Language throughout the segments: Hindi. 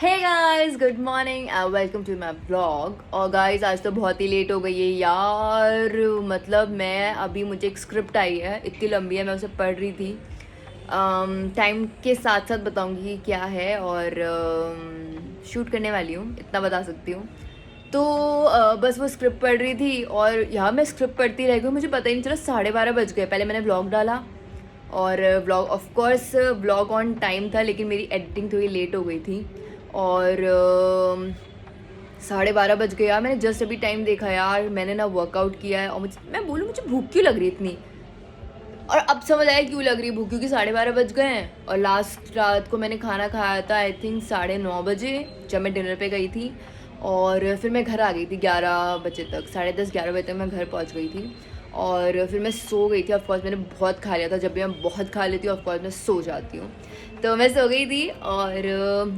Hey guys, good morning and welcome to my blog. और गाइस आज तो बहुत ही लेट हो गई है यार। मतलब मैं अभी मुझे एक स्क्रिप्ट आई है, इतनी लंबी है, मैं उसे पढ़ रही थी। टाइम के साथ साथ बताऊंगी कि क्या है, और शूट करने वाली हूँ, इतना बता सकती हूँ। तो बस वो स्क्रिप्ट पढ़ रही थी और यहाँ मैं स्क्रिप्ट पढ़ती रह गई, मुझे पता ही नहीं चला 12:30 बज गए। पहले मैंने ब्लॉग डाला और blog of course blog on time था, लेकिन मेरी एडिटिंग थोड़ी लेट हो गई थी। और 12:30 बज गए यार। मैंने जस्ट अभी टाइम देखा यार, मैंने ना वर्कआउट किया है और मैं बोलूँ मुझे भूख क्यों लग रही है इतनी। और अब समझ आया क्यों लग रही है भूख, क्योंकि 12:30 बज गए हैं और लास्ट रात को मैंने खाना खाया था आई थिंक 9:30 बजे, जब मैं डिनर पे गई थी। और फिर मैं घर आ गई थी 11 बजे तक, 10:30-11 बजे तक मैं घर पहुंच गई थी। और फिर मैं सो गई थी। ऑफकोर्स मैंने बहुत खा लिया था, जब भी मैं बहुत खा लेती हूँ ऑफकोर्स मैं सो जाती हूँ। तो मैं सो गई थी। और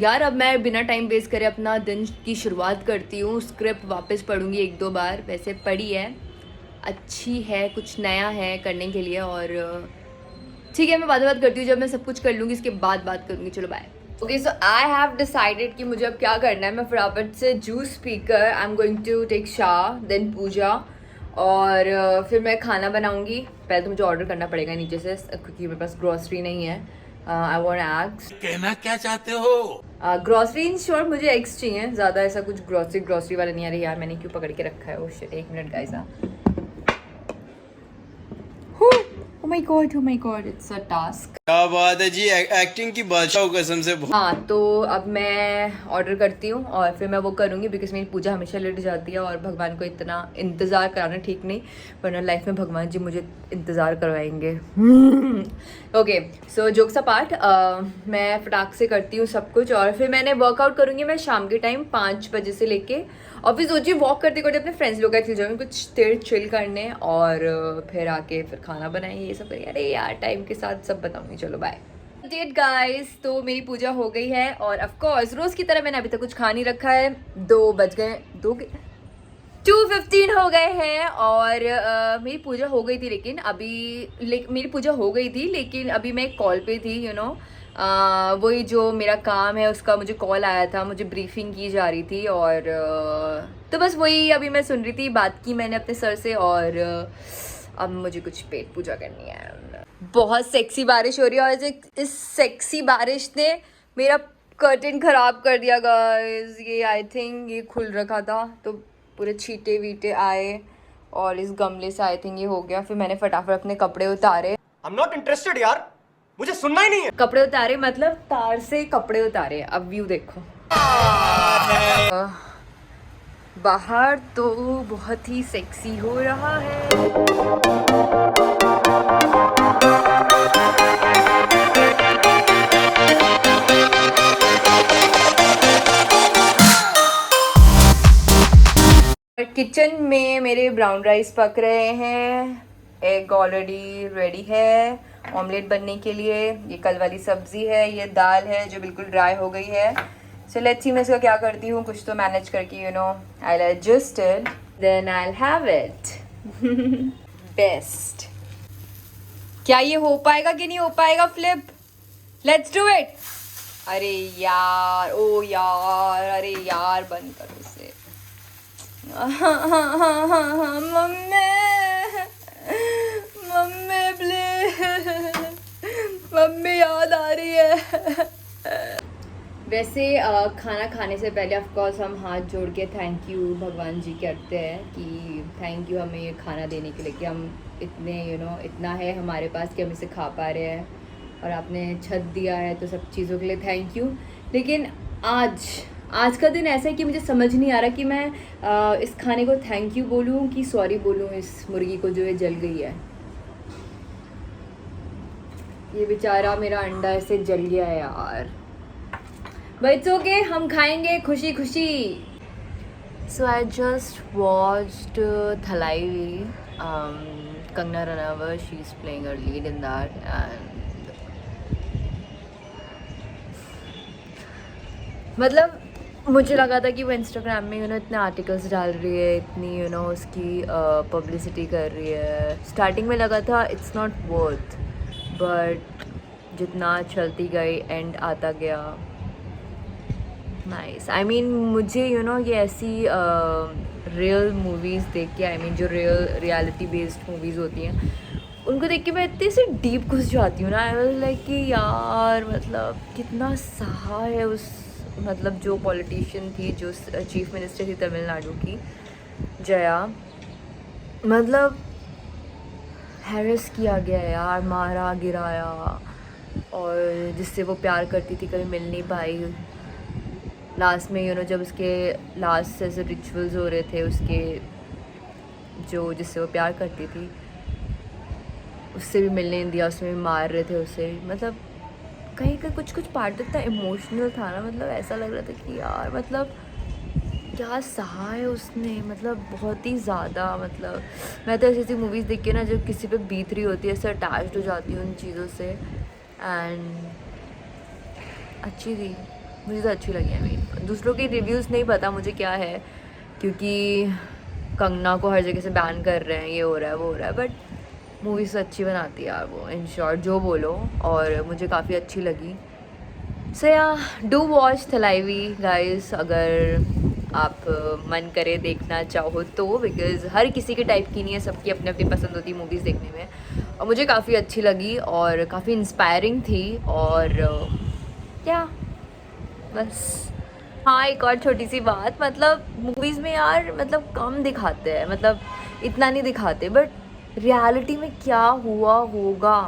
यार अब मैं बिना टाइम वेस्ट करे अपना दिन की शुरुआत करती हूँ। स्क्रिप्ट वापस पढ़ूंगी एक दो बार, वैसे पढ़ी है, अच्छी है, कुछ नया है करने के लिए। और ठीक है, मैं बात करती हूँ, जब मैं सब कुछ कर लूँगी इसके बाद बात करूँगी। चलो bye. Okay, so I have decided कि मुझे अब क्या करना है। मैं फटाफट से जूस पीकर I am going to take shower, then puja, और फिर मैं खाना बनाऊंगी। पहले तो मुझे ऑर्डर करना पड़ेगा नीचे से, क्योंकि मेरे पास ग्रॉसरी नहीं है। I want eggs. कहना क्या चाहते हो? ग्रॉसरी इन शॉर्ट मुझे एग्स चाहिए, ज़्यादा ऐसा कुछ ग्रॉसरी वाला नहीं आ रही यार। मैंने क्यों पकड़ के रखा है? ओ शिट, एक minute guys. oh my god, it's a task। क्या बात है जी, एक्टिंग की बादशाह हो कसम से। हाँ, तो अब मैं ऑर्डर करती हूँ और फिर मैं वो करूँगी, बिकॉज मेरी पूजा हमेशा लेट जाती है और भगवान को इतना इंतज़ार कराना ठीक नहीं, वरना लाइफ में भगवान जी मुझे इंतज़ार करवाएंगे। ओके, सो जोक्स अपार्ट, मैं फटाक से करती हूँ सब कुछ और फिर मैंने वर्कआउट करूँगी मैं शाम के टाइम 5 बजे से लेके। और फिर सोचिए वॉक करते करते अपने फ्रेंड्स लोग चल जाऊँगी कुछ देर चिल करने, और फिर आके फिर खाना बनाएंगे, ये सब करेंगे। अरे यार टाइम के साथ सब बताऊँगी। चलो बाय। डेट गाइस, तो मेरी पूजा हो गई है और ऑफ कोर्स रोज की तरह मैंने अभी तक कुछ खा नहीं रखा है। 2 बज गए, 2:15 हो गए हैं। और मेरी पूजा हो गई थी, लेकिन मेरी पूजा हो गई थी लेकिन अभी मैं एक कॉल पे थी, वही जो मेरा काम है उसका मुझे कॉल आया था, मुझे ब्रीफिंग की जा रही थी। और तो बस वही अभी मैं सुन रही थी, बात की मैंने अपने सर से। और अब मुझे कुछ पेट पूजा करनी है। बहुत सेक्सी बारिश हो रही है और इस सेक्सी बारिश ने मेरा कर्टेन ख़राब कर दिया गाइस। ये आई थिंक ये खुल रखा था तो पूरे छींटे वीटे आए और इस गमले से आई थिंक ये हो गया। फिर मैंने फटाफट अपने कपड़े उतारे। I'm not interested यार, मुझे सुनना ही नहीं है। कपड़े उतारे मतलब तार से कपड़े उतारे। अब व्यू देखो। बाहर तो बहुत ही सेक्सी हो रहा है। किचन में मेरे ब्राउन राइस पक रहे हैं, एग ऑलरेडी रेडी है ऑमलेट बनने के लिए, ये कल वाली सब्जी है, ये दाल है जो बिल्कुल ड्राई हो गई है। सो लेट्स सी मैं इसका क्या करती हूँ, कुछ तो मैनेज करके I will adjust it, then I will have it. Best. क्या ये हो पाएगा कि नहीं हो पाएगा फ्लिप? Let's do it. अरे यार, ओ यार, अरे यार बंद करो इसे। मम्मी, मम्मी प्लीज, मम्मी याद आ रही है। वैसे खाना खाने से पहले ऑफ कोर्स हम हाथ जोड़ के थैंक यू भगवान जी करते हैं कि थैंक यू हमें ये खाना देने के लिए, कि हम इतने इतना है हमारे पास कि हम इसे खा पा रहे हैं, और आपने छत दिया है, तो सब चीज़ों के लिए थैंक यू। लेकिन आज का दिन ऐसा है कि मुझे समझ नहीं आ रहा कि मैं इस खाने को थैंक यू बोलूँ कि सॉरी बोलूँ इस मुर्गी को जो ये जल गई है। ये बेचारा मेरा अंडा ऐसे जल गया है यार। बट ओके, हम खाएंगे खुशी खुशी। So I just watched Thalaivi, Kangana Ranaut, she is playing a lead in that. And मतलब मुझे लगा था कि वो इंस्टाग्राम में इतने आर्टिकल्स डाल रही है, इतनी उसकी पब्लिसिटी कर रही है। स्टार्टिंग में लगा था इट्स नॉट वर्थ, बट जितना चलती गई एंड आता गया नाइस। आई मीन मुझे ये ऐसी रियल मूवीज़ देख के, आई मीन जो रियलिटी बेस्ड मूवीज़ होती हैं उनको देख के मैं इतनी सी डीप घुस जाती हूँ ना। आई वाज लाइक कि यार मतलब कितना सहा है उस, मतलब जो पॉलिटिशियन थी, जो चीफ मिनिस्टर थी तमिलनाडु की, जया, मतलब हैरेस किया गया यार, मारा गिराया, और जिससे वो प्यार करती थी कभी मिल नहीं पाई। लास्ट में जब उसके लास्ट ऐसे रिचुअल्स हो रहे थे उसके, जो जिससे वो प्यार करती थी उससे भी मिलने नहीं दिया, उसमें भी मार रहे थे उसे। मतलब कहीं का कुछ पार्ट इतना इमोशनल था ना, मतलब ऐसा लग रहा था कि यार मतलब क्या सहा है उसने, मतलब बहुत ही ज़्यादा। मतलब मैं तो ऐसी ऐसी मूवीज़ देख के ना जब किसी पे बीत रही होती है ऐसे अटैच्ड हो जाती हूँ उन चीज़ों से। एंड अच्छी थी, मुझे तो अच्छी लगी। आई मीन दूसरों के रिव्यूज़ नहीं पता मुझे क्या है, क्योंकि कंगना को हर जगह से बैन कर रहे हैं, ये हो रहा है वो हो रहा है, बट मूवीज़ अच्छी बनाती है यार वो, इन शॉर्ट जो बोलो, और मुझे काफ़ी अच्छी लगी। सो या डू वॉच थलाइवी गाइस, अगर आप मन करे देखना चाहो तो, बिकॉज़ हर किसी के टाइप की नहीं है, सबकी अपनी अपनी पसंद होती है मूवीज़ देखने में, और मुझे काफ़ी अच्छी लगी और काफ़ी इंस्पायरिंग थी। और क्या बस, हाँ एक और छोटी सी बात, मतलब मूवीज़ में यार मतलब कम दिखाते हैं, मतलब इतना नहीं दिखाते, बट रियलिटी में क्या हुआ होगा।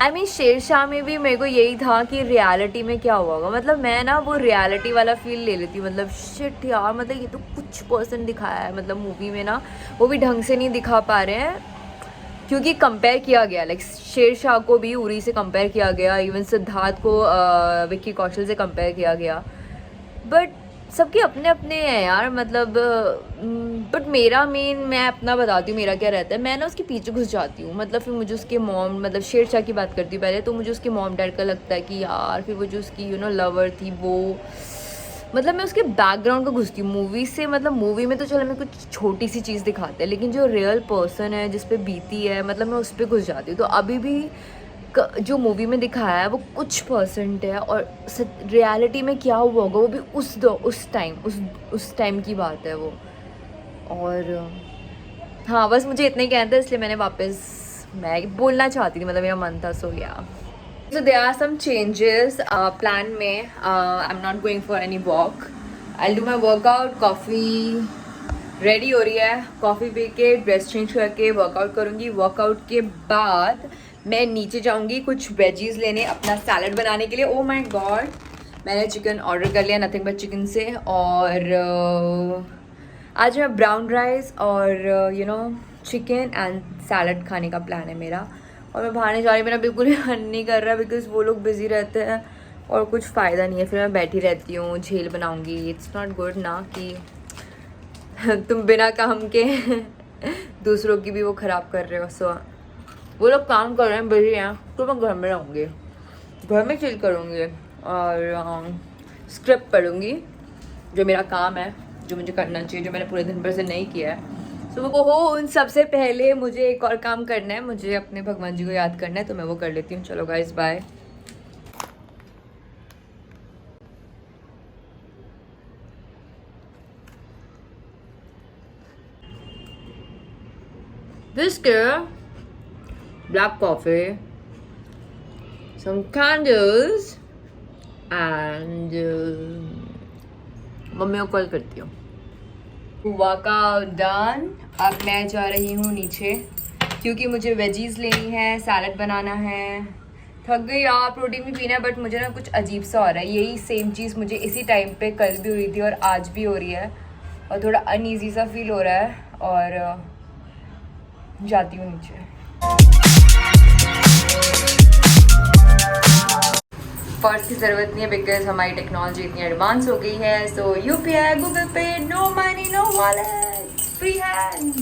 आई मीन शेरशाह में भी मेरे को यही था कि रियलिटी में क्या हुआ होगा, मतलब मैं ना वो रियलिटी वाला फील ले लेती हूँ। मतलब शिट यार, मतलब ये तो कुछ पर्सन दिखाया है, मतलब मूवी में ना वो भी ढंग से नहीं दिखा पा रहे हैं, क्योंकि कंपेयर किया गया, लाइक शेरशाह को भी उरी से कंपेयर किया गया, इवन सिद्धार्थ को विक्की कौशल से कंपेयर किया गया, बट सबके अपने अपने हैं यार। मतलब बट मेरा मेन, मैं अपना बताती हूँ मेरा क्या रहता है, मैं ना उसके पीछे घुस जाती हूँ। मतलब फिर मुझे उसके मॉम, मतलब शेरशाह की बात करती हूँ पहले, तो मुझे उसके मॉम डैड का लगता है कि यार, फिर वो जो उसकी लवर थी वो, मतलब मैं उसके बैकग्राउंड को घुसती हूँ मूवी से। मतलब मूवी में तो चलो मैं कुछ छोटी सी चीज़ दिखाते हैं, लेकिन जो रियल पर्सन है जिस पे बीती है, मतलब मैं उस पर घुस जाती हूँ। तो अभी भी जो मूवी में दिखाया है वो कुछ परसेंट है, और रियलिटी में क्या हुआ होगा वो भी उस टाइम की बात है वो। और हाँ बस मुझे इतना ही कहना था, इसलिए मैंने वापस, मैं बोलना चाहती थी, मतलब मेरा मन था, सो गया। So there are some changes plan में, I'm not going for any walk, I'll do my workout, coffee ready हो रही है, कॉफ़ी पी के ड्रेस चेंज करके वर्कआउट करूँगी। वर्कआउट के बाद मैं नीचे जाऊँगी कुछ वेजीज लेने अपना सैलड बनाने के लिए। ओ माय गॉड, मैंने चिकन ऑर्डर कर लिया, नथिंग बट चिकन से। और आज मैं ब्राउन राइस और चिकन एंड सैलड खाने का प्लान है मेरा। और मैं बाहर नहीं जा रही, मेरा बिल्कुल ही मन नहीं कर रहा, बिकॉज वो लोग बिजी रहते हैं और कुछ फ़ायदा नहीं है, फिर मैं बैठी रहती हूँ, झेल बनाऊँगी। इट्स नॉट गुड ना कि तुम बिना काम के दूसरों की भी वो ख़राब कर रहे हो। सो वो लोग काम कर रहे हैं, बिजी हैं, तो मैं घर में रहूँगी, घर में चिल करूँगी और स्क्रिप्ट पढ़ूँगी, जो मेरा काम है, जो मुझे करना चाहिए, जो मैंने पूरे दिन भर से नहीं किया है। सो वो हो, उन सबसे पहले मुझे एक और काम करना है, मुझे अपने भगवान जी को याद करना है, तो मैं वो कर लेती हूँ। चलो guys, bye. Biscuit, black coffee, some candles and mummy को कॉल करती हूँ। Workout done. अब मैं जा रही हूँ नीचे, क्योंकि मुझे वेजीज लेनी है, सैलड बनाना है। थक गई यार, प्रोटीन भी पीना है, बट मुझे ना कुछ अजीब सा हो रहा है। यही सेम चीज़ मुझे इसी टाइम पे कल भी हुई थी और आज भी हो रही है, और थोड़ा अनईजी सा फील हो रहा है, और जाती हूँ नीचे। पर्स की ज़रूरत नहीं है, बिकॉज हमारी टेक्नोलॉजी इतनी एडवांस हो गई है। So UPI, Google pay, no money no wallet, free hand.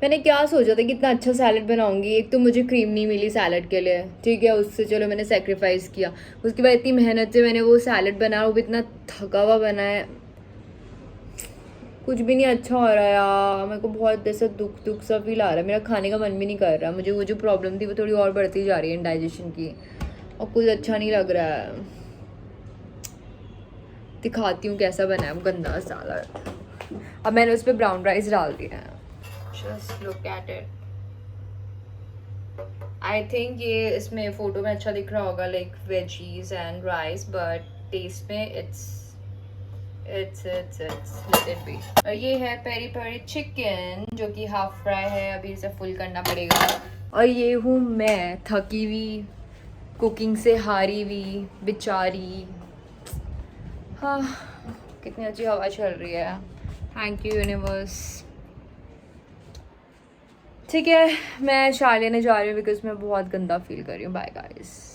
मैंने क्या सोचा था कि इतना अच्छा सैलड बनाऊंगी, एक तो मुझे क्रीम नहीं मिली सैलड के लिए, ठीक है, उससे चलो मैंने सेक्रीफाइस किया। उसके बाद इतनी मेहनत से मैंने वो सैलड बनाया, वो भी इतना थका हुआ बना है। कुछ भी नहीं अच्छा हो रहा है यार, मेरे को बहुत ऐसा दुख दुख सा फील आ रहा है, मेरा खाने का मन भी नहीं कर रहा, मुझे वो जो प्रॉब्लम थी वो थोड़ी और बढ़ती जा रही है डाइजेशन की, और कुछ अच्छा नहीं लग रहा है। दिखाती हूँ कैसा बना है, वो गंदा साला। अब मैंने उस पर ब्राउन राइस डाल दिया है। Just look at it. I think ये इसमें फ़ोटो में अच्छा दिख रहा होगा, like veggies and rice, but taste में इट्स let it be। और ये है पेरी पेरी चिकन जो कि हाफ फ्राई है, अभी इसे फुल करना पड़ेगा। और ये हूँ मैं, थकी हुई, कुकिंग से हारी हुई बेचारी। हाँ, कितनी अच्छी हवा चल रही है, थैंक यू यूनिवर्स। ठीक है, मैं शार लेने जा रही हूँ बिकॉज मैं बहुत गंदा फील कर रही हूँ। Bye guys.